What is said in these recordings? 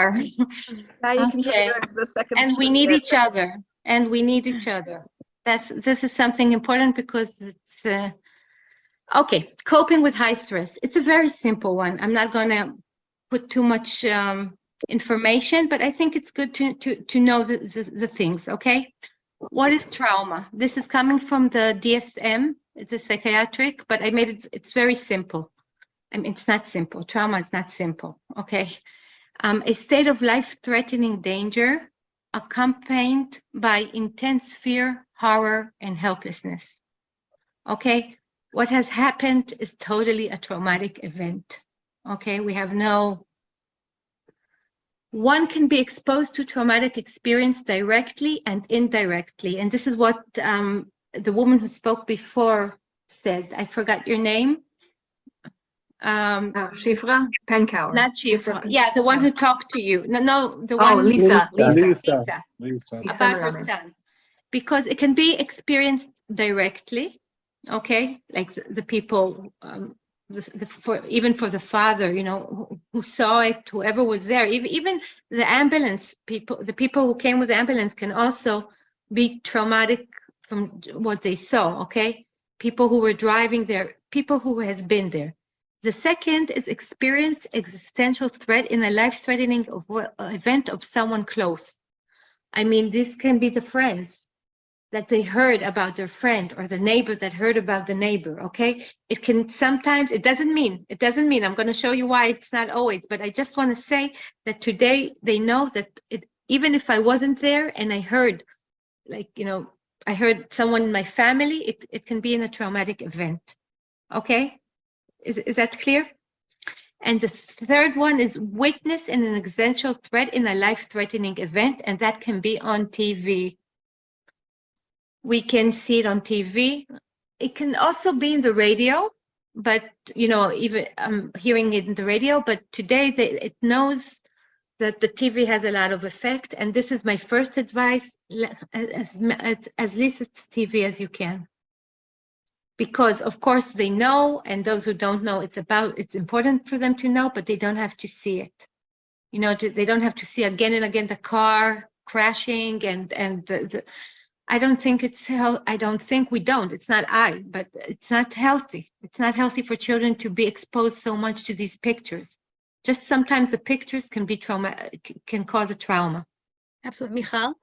are. Now you can Okay. go into the second. And we need each other. And we need each other. This is something important because it's okay. Coping with high stress. It's a very simple one. I'm not going to put too much information, but I think it's good to know the things. Okay. What is trauma? This is coming from the DSM. It's a psychiatric, but I made it. It's very simple. I mean, it's not simple. Trauma is not simple. Okay. A state of life-threatening danger accompanied by intense fear, horror, and helplessness. Okay, what has happened is totally a traumatic event. Okay, we have one can be exposed to traumatic experience directly and indirectly. And this is what the woman who spoke before said. I forgot your name. Shifra Penkower. Not Shifra. Yeah, the one who talked to you. No, the one. Lisa. About her son. Because it can be experienced directly, okay? Like the people, even for the father, you know, who saw it, whoever was there, even the ambulance people, the people who came with the ambulance can also be traumatic from what they saw, okay? People who were driving there, people who has been there. The second is experience existential threat in a life-threatening event of someone close. I mean, this can be the friends that they heard about their friend or the neighbor that heard about the neighbor, okay? It can sometimes, it doesn't mean, I'm gonna show you why it's not always, but I just wanna say that today they know that even if I wasn't there and I heard, like, you know, I heard someone in my family, it can be in a traumatic event, okay? Is that clear? And the third one is witness in an existential threat in a life-threatening event, and that can be on TV. We can see it on TV. It can also be in the radio, but, you know, even I'm hearing it in the radio, but today it knows that the TV has a lot of effect. And this is my first advice, as least it's TV as you can. Because of course they know, and those who don't know, it's important for them to know, but they don't have to see it. You know, they don't have to see again and again the car crashing and I don't think it's it's not but it's not healthy. It's not healthy for children to be exposed so much to these pictures. Just sometimes the pictures can cause a trauma. Absolutely. Michal,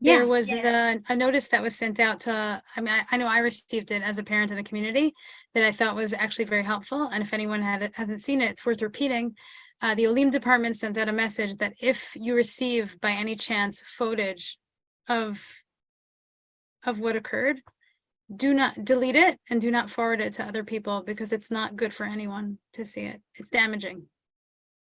there was a notice that was sent out to, I mean, I know I received it as a parent in the community that I thought was actually very helpful. And if anyone hasn't seen it, it's worth repeating. The Olim department sent out a message that if you receive by any chance footage of what occurred, do not delete it and do not forward it to other people because it's not good for anyone to see it. It's damaging.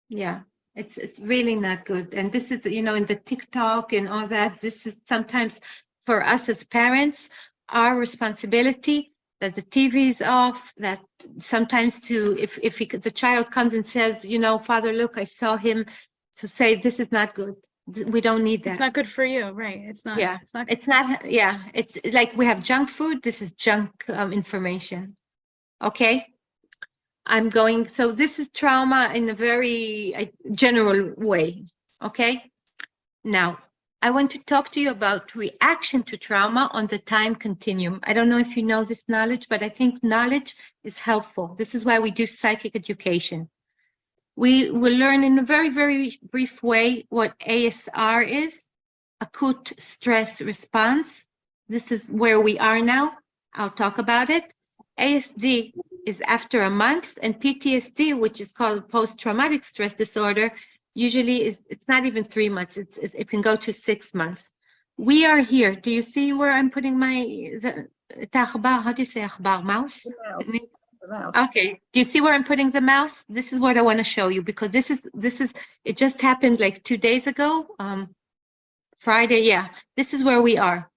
Yeah, it's really not good. And this is, you know, in the TikTok and all that, this is sometimes for us as parents, our responsibility that the TV is off, that sometimes if the child comes and says, you know, Father, look, I saw him, so say, this is not good. We don't need that. It's not good for you, right? It's not. Yeah, it's not. Yeah, it's like we have junk food. This is junk information. Okay, so this is trauma in a very general way. Okay, now I want to talk to you about reaction to trauma on the time continuum. I don't know if you know this knowledge, but I think knowledge is helpful. This is why we do psychic education. We will learn in a very, very brief way what ASR is, acute stress response. This is where we are now. I'll talk about it. ASD is after a month, and PTSD, which is called post-traumatic stress disorder, usually it's not even 3 months. It can go to 6 months. We are here. Do you see where I'm putting my, how do you say akhbar, mouse? Okay, do you see where I'm putting the mouse? This is what I want to show you, because this is it just happened like 2 days ago, Friday. Yeah, this is where we are.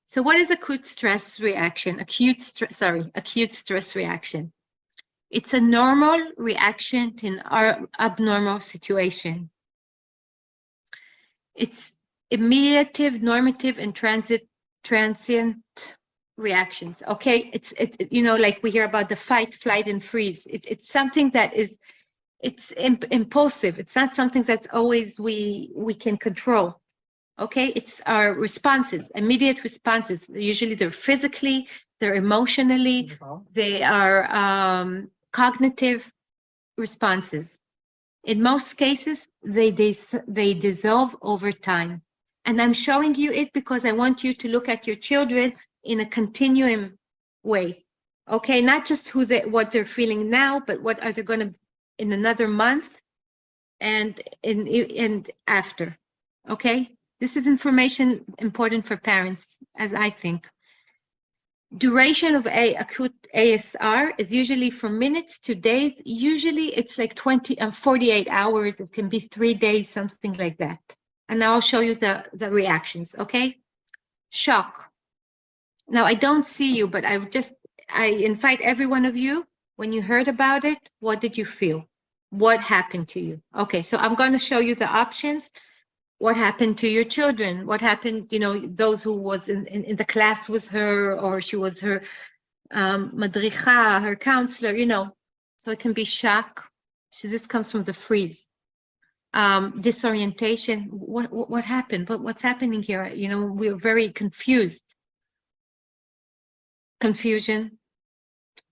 So what is acute stress reaction? Acute stress reaction. It's a normal reaction to an abnormal situation. It's immediate, normative, and transient reactions. Okay, it's you know, like we hear about the fight, flight, and freeze. It's something that is It's impulsive. It's not something that's always we can control. Okay, it's our responses, immediate responses. Usually they're physically, they're emotionally, they are cognitive responses. In most cases, they dissolve over time. And I'm showing you it because I want you to look at your children in a continuum way. Okay, not just what they're feeling now, but what are they going to in another month and after. Okay, this is information important for parents, as I think. Duration of acute ASR is usually from minutes to days. Usually it's like 48 hours. It can be 3 days, something like that. And now I'll show you the reactions, okay? Shock. Now I don't see you, but I invite every one of you, when you heard about it, what did you feel? What happened to you? Okay, so I'm going to show you the options. What happened to your children? What happened, those who was in the class with her, or she was her madricha, her counselor, So it can be shock. So this comes from the freeze. Disorientation. What happened? What's happening here? We're very confused. Confusion.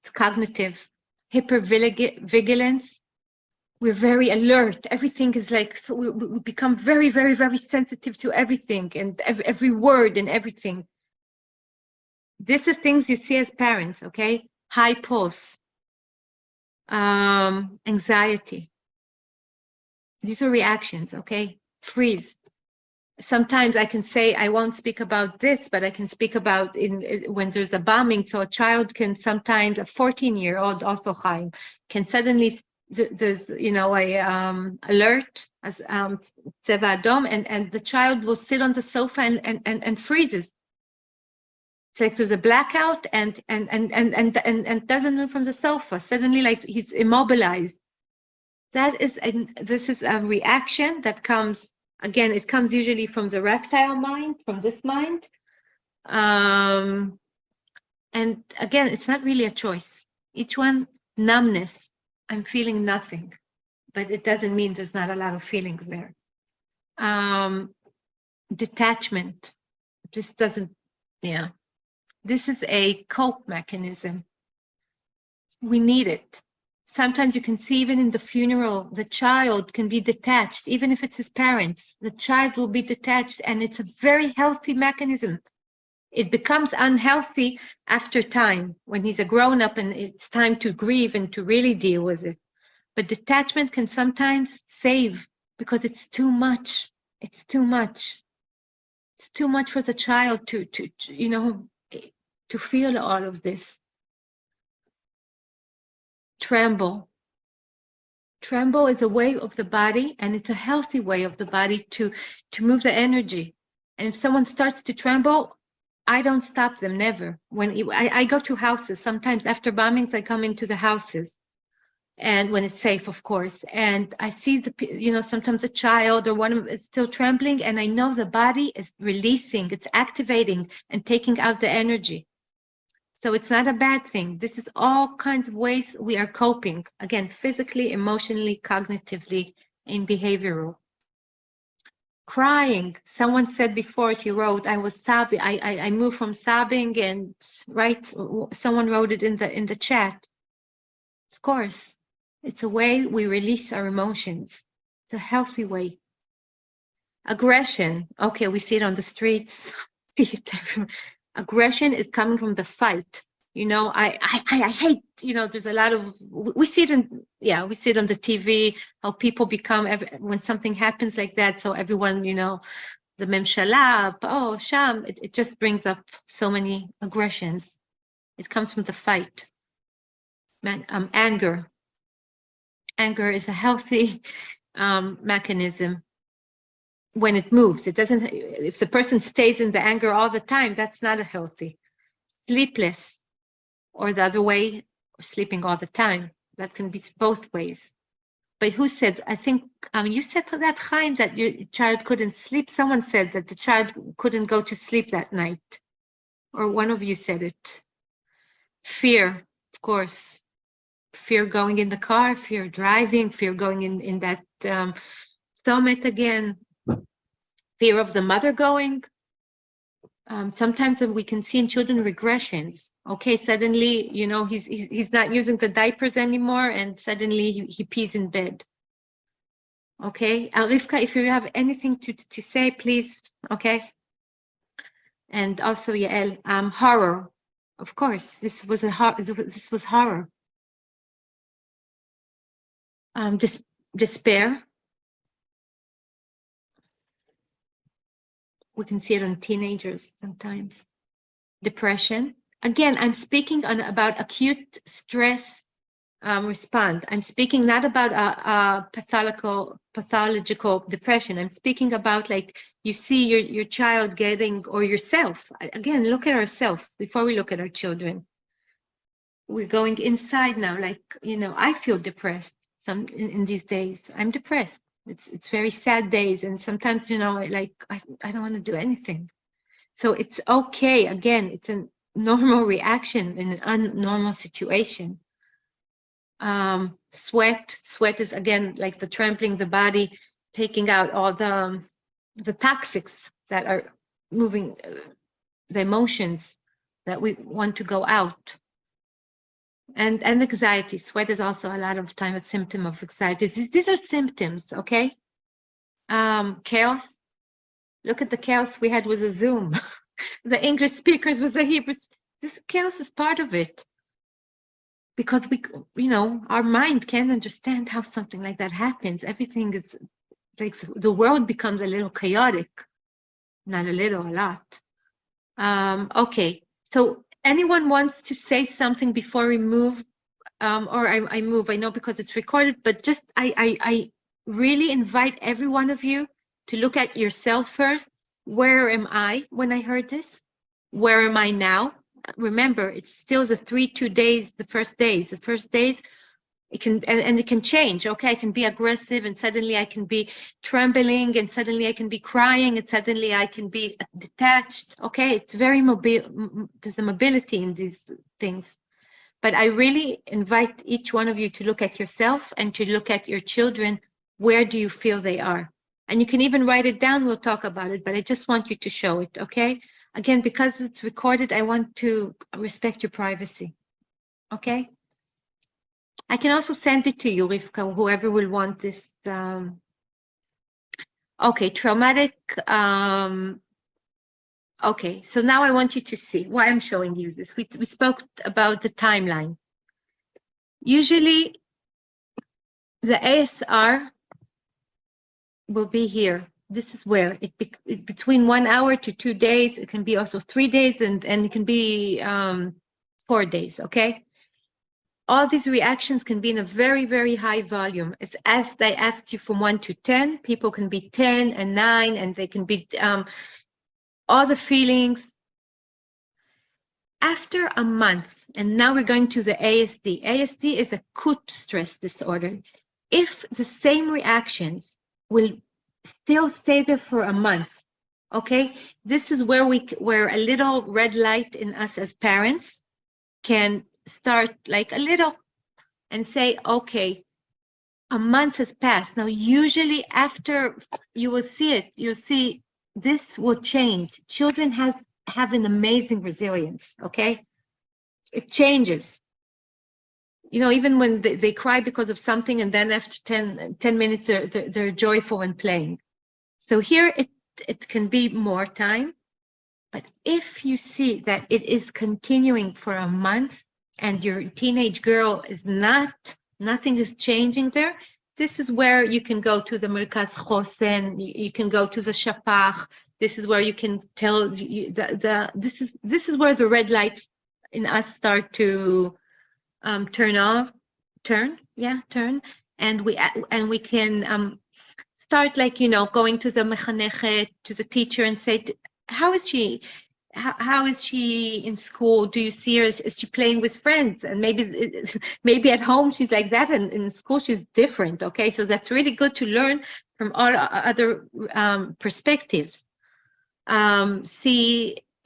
It's cognitive. Hypervigilance. We're very alert. Everything is like, so we become very, very, very sensitive to everything and every word and everything. These are things you see as parents, okay? High pulse, anxiety. These are reactions, okay? Freeze. Sometimes I can say, I won't speak about this, but I can speak about when there's a bombing. So a child can sometimes, a 14-year-old also high, can suddenly, there's, a alert as Tseva Adom, and the child will sit on the sofa and freezes. It's like there's a blackout and doesn't move from the sofa. Suddenly, like he's immobilized. This is a reaction that comes. Again, it comes usually from the reptile mind, from this mind. And again, it's not really a choice. Each one, numbness, I'm feeling nothing, but it doesn't mean there's not a lot of feelings there. Detachment, this doesn't, This is a cope mechanism. We need it. Sometimes you can see even in the funeral, the child can be detached, even if it's his parents, the child will be detached, and it's a very healthy mechanism. It becomes unhealthy after time, when he's a grown-up and it's time to grieve and to really deal with it. But detachment can sometimes save, because it's too much. It's too much. It's too much for the child to feel all of this. Tremble. Tremble is a way of the body, and it's a healthy way of the body to move the energy. And if someone starts to tremble, I don't stop them, never. I go to houses, sometimes after bombings, I come into the houses, and when it's safe, of course, and I see sometimes a child or one of them is still trembling, and I know the body is releasing, it's activating and taking out the energy. So it's not a bad thing. This is all kinds of ways we are coping. Again, physically, emotionally, cognitively, in behavioral. Crying. Someone said before, she wrote, I was sobbing. I moved from sobbing, and someone wrote it in the chat. Of course, it's a way we release our emotions. It's a healthy way. Aggression. Okay, we see it on the streets. Aggression is coming from the fight. I hate, there's a lot of, we see it we see it on the TV, how people become, when something happens like that, so everyone, the memshala, sham, it just brings up so many aggressions. It comes from the fight. Anger. Anger is a healthy mechanism. When it moves, it doesn't, if the person stays in the anger all the time, that's not a healthy. Sleepless, or the other way, sleeping all the time. That can be both ways. But who said, I think, you said to that, Chaim, that your child couldn't sleep. Someone said that the child couldn't go to sleep that night. Or one of you said it. Fear, of course. fear going in the car, fear driving, fear going in that summit again, fear of the mother going. Sometimes we can see in children regressions. Okay, suddenly, you know, he's not using the diapers anymore, and suddenly he pees in bed. Okay, Rivka, if you have anything to say, please. Okay. And also, Yael, horror. Of course, this was horror. Despair. We can see it on teenagers sometimes. Depression. Again, I'm speaking about acute stress response. I'm speaking not about a pathological depression. I'm speaking about, like, you see your child getting, or yourself. Again, look at ourselves before we look at our children. We're going inside now, like, you know, I feel depressed in these days. I'm depressed. It's very sad days, and sometimes, you know, like I don't want to do anything. So it's okay. Again, it's a normal reaction in an unnormal situation. Sweat is, again, like the trampling the body, taking out all the toxics that are moving, the emotions that we want to go out. And anxiety. Sweat is also a lot of time a symptom of anxiety. These are symptoms, okay? Chaos. Look at the chaos we had with the Zoom. The English speakers with the Hebrews. This chaos is part of it. Because we, you know, our mind can't understand how something like that happens. Everything is like, the world becomes a little chaotic. Not a little, a lot. Okay, so anyone wants to say something before we move? Or I move, I know because it's recorded, but just I really invite every one of you to look at yourself first. Where am I when I heard this? Where am I now? Remember, it's still the 2 days, the first days. It can, and it can change, okay? I can be aggressive, and suddenly I can be trembling, and suddenly I can be crying, and suddenly I can be detached, okay? It's very mobile, there's a mobility in these things. But I really invite each one of you to look at yourself and to look at your children. Where do you feel they are? And you can even write it down, we'll talk about it, but I just want you to show it, okay? Again, because it's recorded, I want to respect your privacy, okay? I can also send it to you, Rivka, whoever will want this. Okay, traumatic. Okay, so now I want you to see why I'm showing you this. We spoke about the timeline. Usually, the ASR will be here. This is where between 1 hour to 2 days. It can be also 3 days, and it can be 4 days, okay? All these reactions can be in a very, very high volume. It's as I asked you from 1 to 10, people can be 10 and 9, and they can be all the feelings. After a month, and now we're going to the ASD. ASD is acute stress disorder. If the same reactions will still stay there for a month, okay, this is where a little red light in us as parents can start, like a little, and say, okay, a month has passed. Now, usually after you will see it, you'll see this will change. Children have an amazing resilience, okay? It changes. You know, even when they cry because of something, and then after 10 minutes, they're joyful and playing. So here it can be more time. But if you see that it is continuing for a month and your teenage girl is nothing is changing there, this is where you can go to the Merkaz Chosen, you can go to the Shapach. This is where you can tell this is where the red lights in us start to turn, and we can start, like, you know, going to the mechanechet, to the teacher, and say, how is she? How is she in school? Do you see her? Is she playing with friends? And maybe at home she's like that, and in school she's different. Okay, so that's really good to learn from all other perspectives.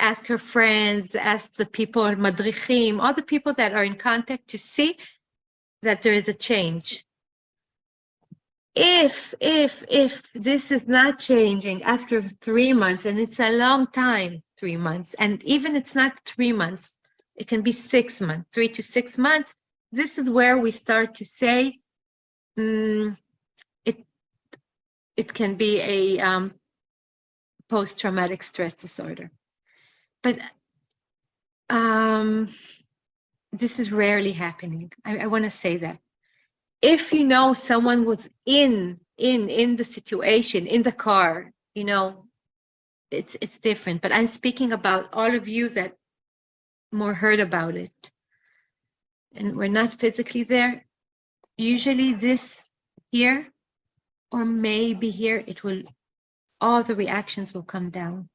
Ask her friends, ask the people, madrichim, all the people that are in contact, to see that there is a change. If this is not changing after 3 months, and it's a long time, 3 months, and even it's not 3 months, it can be 6 months, 3 to 6 months, this is where we start to say, it can be a post-traumatic stress disorder. But this is rarely happening. I want to say that. If you know someone was in the situation, in the car, you know, it's different. But I'm speaking about all of you that more heard about it, and we're not physically there. Usually this here, or maybe here, it will, all the reactions will come down.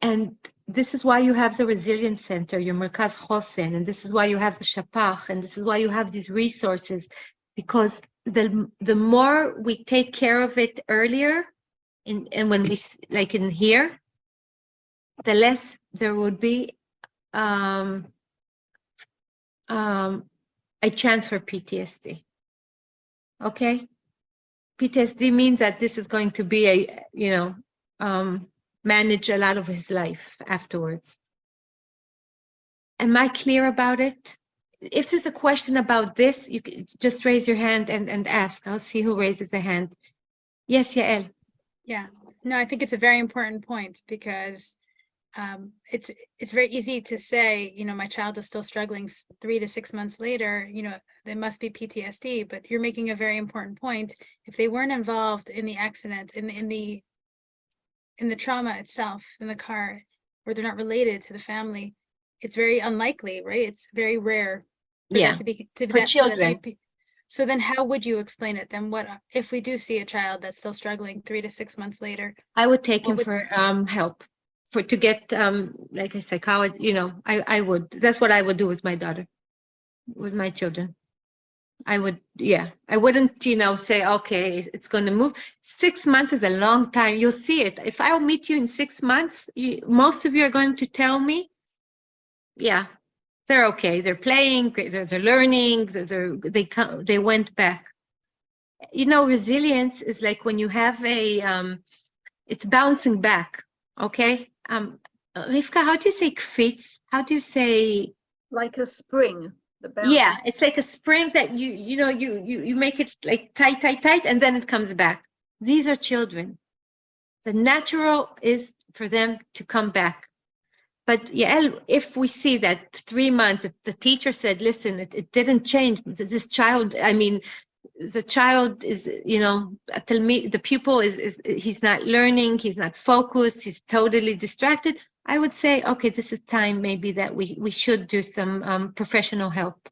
And this is why you have the Resilience Center, your Merkaz Chosen, and this is why you have the Shapach, and this is why you have these resources, because the more we take care of it earlier, and when we, like in here, the less there would be a chance for PTSD. Okay? PTSD means that this is going to be a, you know, manage a lot of his life afterwards. Am I clear about it? If there's a question about this, you can just raise your hand and ask. I'll see who raises a hand. Yes, Yael. Yeah, no, I think it's a very important point, because it's very easy to say, you know, my child is still struggling 3 to 6 months later, you know, there must be PTSD, but you're making a very important point. If they weren't involved in the accident, in the trauma itself, in the car, or they're not related to the family, it's very unlikely, right? It's very rare for that to be, for children. So then how would you explain it? Then what if we do see a child that's still struggling 3 to 6 months later? I would take him for help, to get like a psychologist, you know, I would. That's what I would do with my daughter, with my children. I would, yeah. I wouldn't, you know, say, okay, it's going to move. 6 months is a long time. You'll see it. If I'll meet you in 6 months, most of you are going to tell me, yeah, they're okay. They're playing, they're learning, they went back. You know, resilience is like when you have a, it's bouncing back, okay? Rivka, how do you say kfitz? How do you say? Like a spring. Yeah, it's like a spring that you know, you make it like tight, and then it comes back. These are children. The natural is for them to come back. But yeah, if we see that 3 months, if the teacher said, listen, it didn't change. This child, I mean, the child is, you know, tell me the pupil is he's not learning, he's not focused, he's totally distracted. I would say, okay, this is time maybe that we should do some professional help.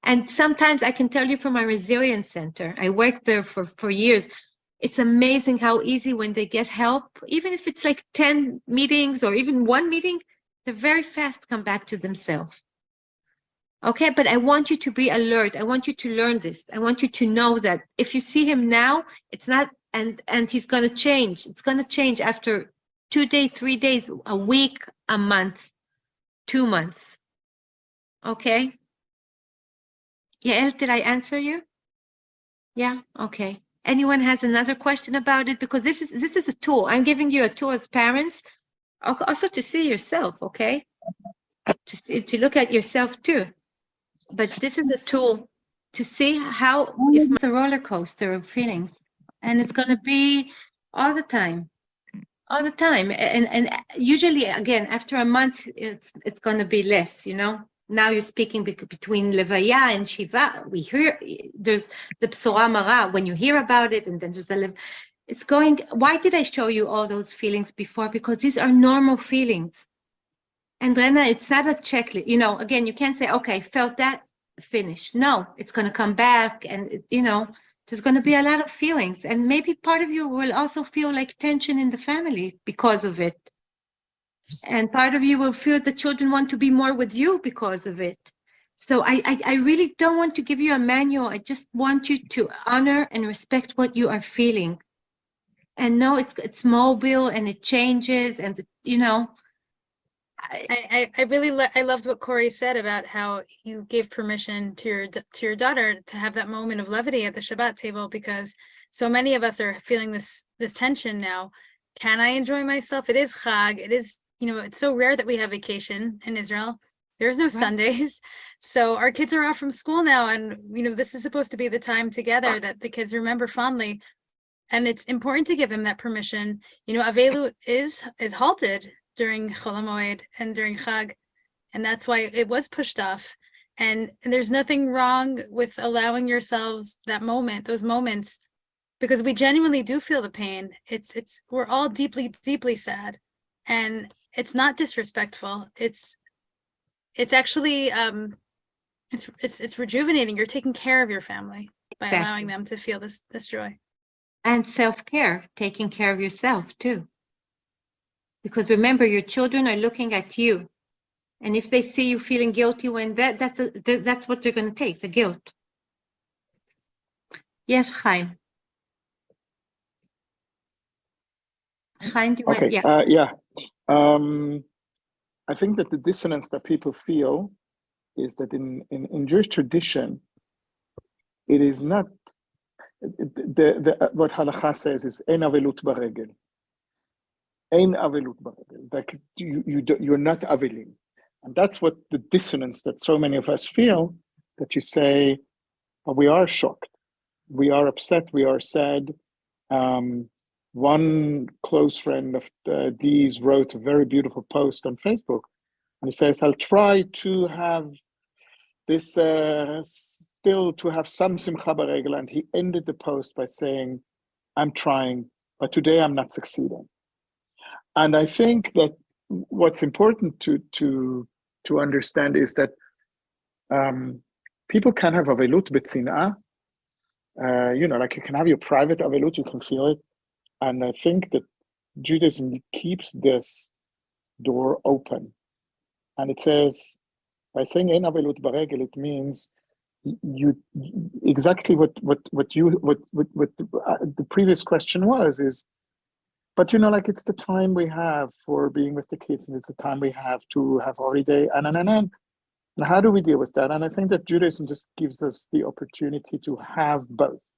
And sometimes I can tell you from my Resilience Center, I worked there for years. It's amazing how easy when they get help, even if it's like 10 meetings or even 1 meeting, they very fast come back to themselves. Okay, but I want you to be alert. I want you to learn this. I want you to know that if you see him now, it's not, and he's going to change. It's going to change after 2 days, 3 days, a week, a month, 2 months. Okay? Yael, did I answer you? Yeah, okay. Anyone has another question about it? Because this is a tool. I'm giving you a tool as parents, also to see yourself, okay? To look at yourself too. But this is a tool to see how, if it's a roller coaster of feelings, and it's going to be all the time, and usually again after a month it's going to be less, you know. Now you're speaking between Levaya and Shiva. We hear there's the Bsora Mara when you hear about it, and then there's the it's going. Why did I show you all those feelings before? Because these are normal feelings. And Rena, it's not a checklist. You know, again, you can't say, okay, felt that, finish. No, it's going to come back, and you know, there's going to be a lot of feelings, and maybe part of you will also feel like tension in the family because of it. And part of you will feel the children want to be more with you because of it. So I really don't want to give you a manual. I just want you to honor and respect what you are feeling. And know it's mobile and it changes, and you know, I really I loved what Corey said about how you gave permission to your daughter to have that moment of levity at the Shabbat table, because so many of us are feeling this tension now. Can I enjoy myself? It is Chag. It is, it's so rare that we have vacation in Israel. There's no Sundays. So our kids are off from school now, and this is supposed to be the time together that the kids remember fondly. And it's important to give them that permission. Avelut is halted during Chol HaMoed and during Chag, and that's why it was pushed off. And there's nothing wrong with allowing yourselves that moment, those moments, because we genuinely do feel the pain. We're all deeply, deeply sad, and it's not disrespectful. It's actually it's rejuvenating. You're taking care of your family by allowing them to feel this joy. And self-care, taking care of yourself too. Because remember, your children are looking at you. And if they see you feeling guilty when that's what they're going to take, the guilt. Yes, Chaim. Chaim, do you want? Yeah. I think that the dissonance that people feel is that in Jewish tradition, it is not, what halakha says is ein avelut baregel. Ein avelut baregel. Like you're not avelim. And that's what the dissonance that so many of us feel, that you say, we are shocked, we are upset, we are sad. One close friend of Dee's wrote a very beautiful post on Facebook, and he says, I'll try to have this still to have some simcha baregel, and he ended the post by saying, I'm trying, but today I'm not succeeding. And I think that what's important to understand is that people can have avelut b'tzin'ah. Like you can have your private avelut, you can feel it. And I think that Judaism keeps this door open. And it says, by saying ein avelut baregel, it means you exactly what the previous question is, but like it's the time we have for being with the kids, and it's the time we have to have holiday, and how do we deal with that? And I think that Judaism just gives us the opportunity to have both.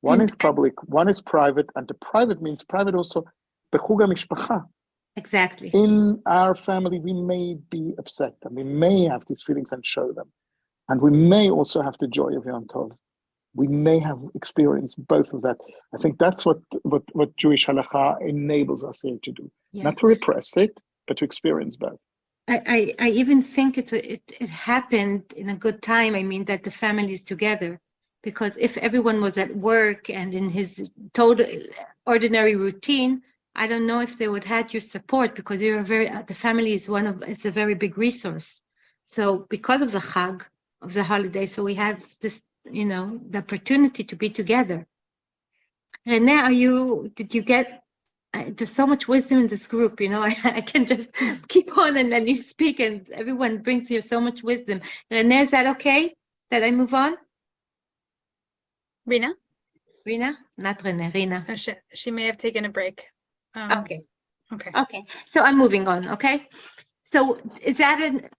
One is public, one is private, and the private means private also bechug hamishpacha. Exactly. In our family, we may be upset, and we may have these feelings and show them. And we may also have the joy of Yom Tov. We may have experienced both of that. I think that's what Jewish halakha enables us here to do. Yeah. Not to repress it, but to experience both. I even think it happened in a good time. I mean, that the family is together. Because if everyone was at work and in his total ordinary routine, I don't know if they would have your support, because the family is it's a very big resource. So because of the Chag, of the holiday, so we have this, the opportunity to be together. Renee, did you get, there's so much wisdom in this group, I can just keep on and then you speak and everyone brings here so much wisdom. Renee, is that okay that I move on? Rina? Not Renee, Rina. She may have taken a break. Okay. So I'm moving on. Okay. So is that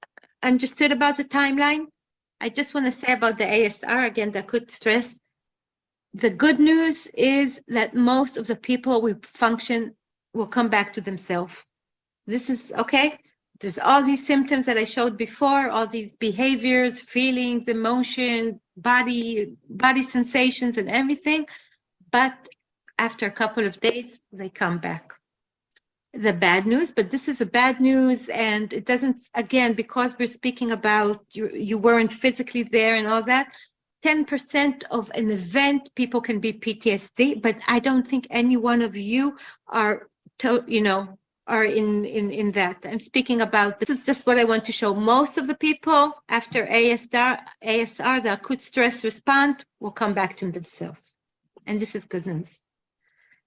understood about the timeline? I just want to say about the ASR again, that could stress. The good news is that most of the people we function will come back to themselves. This is okay. There's all these symptoms that I showed before, all these behaviors, feelings, emotions, body sensations and everything. But after a couple of days, they come back. The bad news, but this is a bad news, and it doesn't, again, because we're speaking about you weren't physically there and all that, 10% of an event, people can be PTSD, but I don't think any one of you are in that. I'm speaking about, this is just what I want to show. Most of the people after ASR, the acute stress response, will come back to themselves. And this is good news.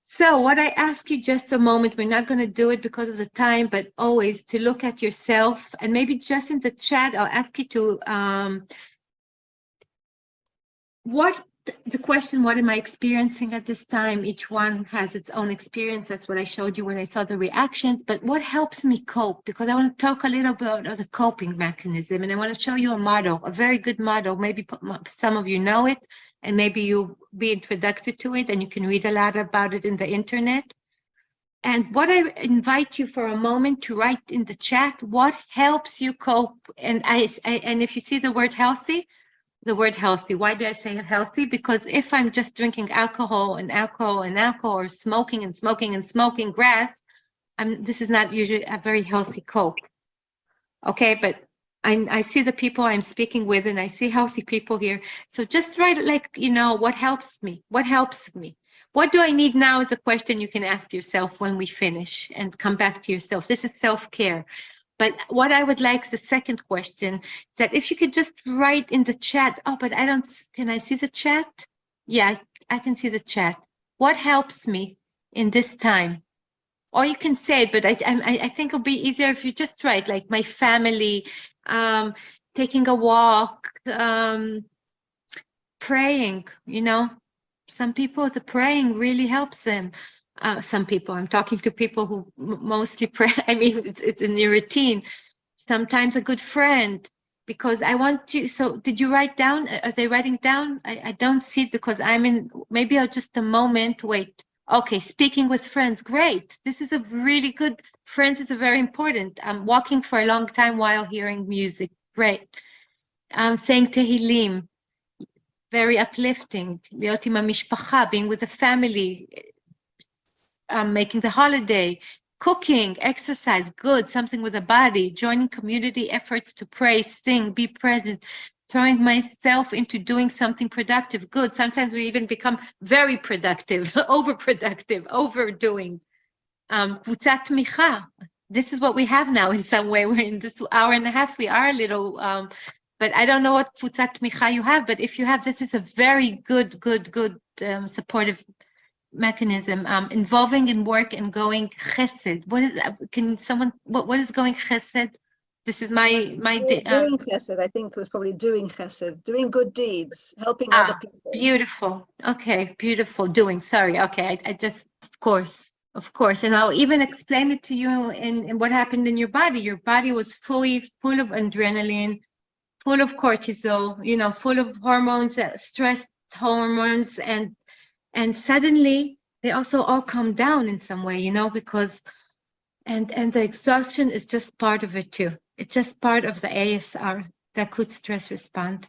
So what I ask you just a moment, we're not going to do it because of the time, but always to look at yourself, and maybe just in the chat, I'll ask you to, what the question, what am I experiencing at this time? Each one has its own experience. That's what I showed you when I saw the reactions. But what helps me cope? Because I want to talk a little bit about the coping mechanism. And I want to show you a model, a very good model. Maybe some of you know it, and maybe you'll be introduced to it, and you can read a lot about it in the internet. And what I invite you for a moment to write in the chat, what helps you cope? And and if you see the word healthy, why do I say healthy? Because if I'm just drinking alcohol and alcohol and alcohol, or smoking and smoking and smoking grass, this is not usually a very healthy cope. Okay, but I see the people I'm speaking with, and I see healthy people here. So just write, like, you know, what helps me? What helps me? What do I need now is a question you can ask yourself when we finish, and come back to yourself. This is self-care. But what I would like, the second question, is that if you could just write in the chat, oh, but can I see the chat? Yeah, I can see the chat. What helps me in this time? Or you can say it, but I think it'll be easier if you just write, like, my family, taking a walk, praying, you know. Some people, the praying really helps them. Some people, I'm talking to people who mostly pray. I mean, it's in your routine. Sometimes a good friend, because I want you. So did you write down? Are they writing down? I don't see it because I'm in, maybe I'll just a moment, wait. Okay, speaking with friends, great. This is a really good, friends is a very important. Walking for a long time while hearing music, great. Saying Tehillim, very uplifting. להיות עם המשפחה, being with the family, making the holiday, cooking, exercise, good, something with the body, joining community efforts to pray, sing, be present, throwing myself into doing something productive, good. Sometimes we even become very productive, overproductive, overdoing. קבוצת תמיכה. This is what we have now in some way. We're in this hour and a half, we are a little, but I don't know what קבוצת תמיכה you have, but if you have, this is a very good supportive mechanism. Involving in work and going chesed. What is going chesed? This is my doing chesed, I think, was probably doing chesed, doing good deeds, helping other people. Beautiful. Okay, beautiful. Doing, sorry. Okay, I just, of course. And I'll even explain it to you in what happened in your body. Your body was full of adrenaline, full of cortisol, you know, full of hormones, stress hormones, and suddenly they also all come down in some way, you know, because and the exhaustion is just part of it too. It's just part of the ASR, the acute stress response.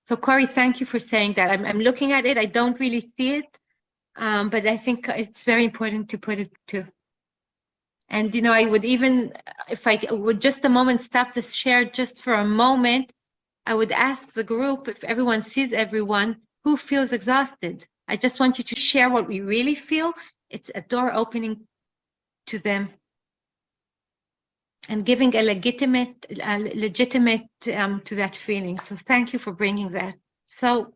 So Corey, thank you for saying that. I'm looking at it. I don't really see it, but I think it's very important to put it too. And, you know, I would even, if I would just a moment stop this share just for a moment, I would ask the group, if everyone sees everyone, who feels exhausted? I just want you to share what we really feel. It's a door opening to them and giving a legitimate to that feeling. So thank you for bringing that. So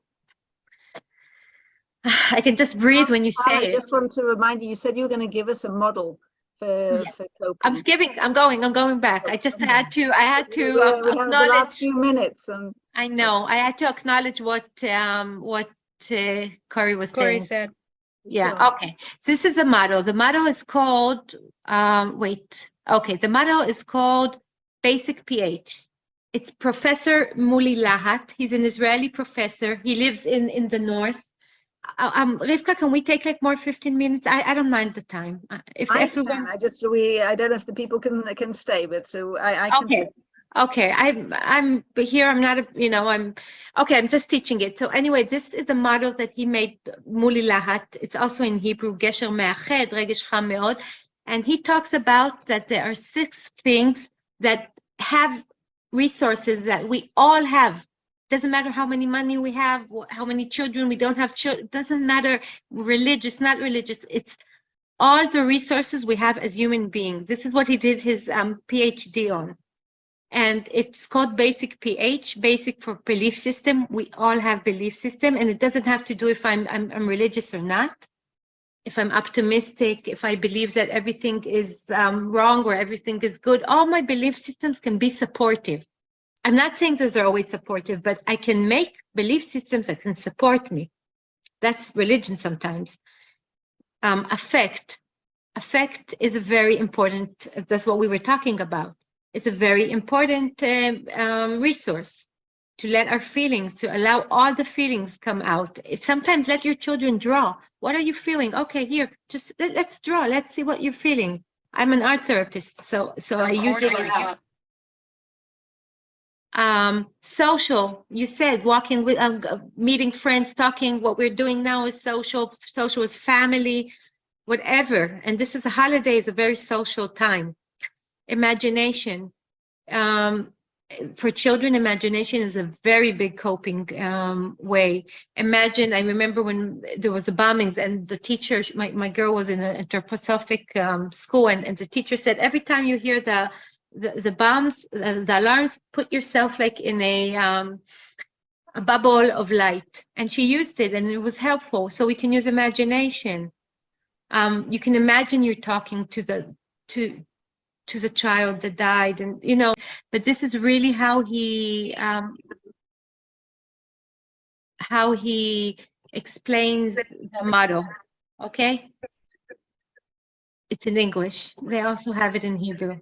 I can just breathe when you say it. I just want to remind you, you said you were going to give us a model for coping. I'm going back. I just had to we have acknowledge the last few minutes. I know. I had to acknowledge what Corey was saying. Said. Yeah, Sure. okay. So this is the model. The model is called, the model is called Basic pH. It's Professor Muli Lahat. He's an Israeli professor. He lives in the north. Rivka, can we take like more 15 minutes? I don't mind the time. If everyone, I don't know if the people can stay, but so I can. Okay. Okay, I'm here. I'm not, I'm just teaching it. So anyway, this is a model that he made, Muli Lahat. It's also in Hebrew, Gesher Me'ached, Regesh Cham Me'od. And he talks about that there are 6 things that have resources that we all have. Doesn't matter how many money we have, how many children we don't have children. Doesn't matter religious, not religious. It's all the resources we have as human beings. This is what he did his PhD on. And it's called Basic pH, basic for belief system. We all have belief system, and it doesn't have to do if I'm religious or not. If I'm optimistic, if I believe that everything is wrong or everything is good, all my belief systems can be supportive. I'm not saying those are always supportive, but I can make belief systems that can support me. That's religion sometimes. Affect is a very important, that's what we were talking about. It's a very important resource to let our feelings, to allow all the feelings come out. Sometimes let your children draw. What are you feeling? Okay, here, just let's draw. Let's see what you're feeling. I'm an art therapist, so I use it a lot. Social, you said walking with, meeting friends, talking. What we're doing now is social. Social is family, whatever. And this is a holiday, is a very social time. Imagination. For children, imagination is a very big coping way. Imagine, I remember when there was the bombings and the teacher, my girl was in an anthroposophic school, and the teacher said, every time you hear the bombs, the alarms, put yourself like in a bubble of light. And she used it and it was helpful. So we can use imagination. You can imagine you're talking to the child that died, and but this is really how he explains the motto. Okay, it's in English. They also have it in Hebrew.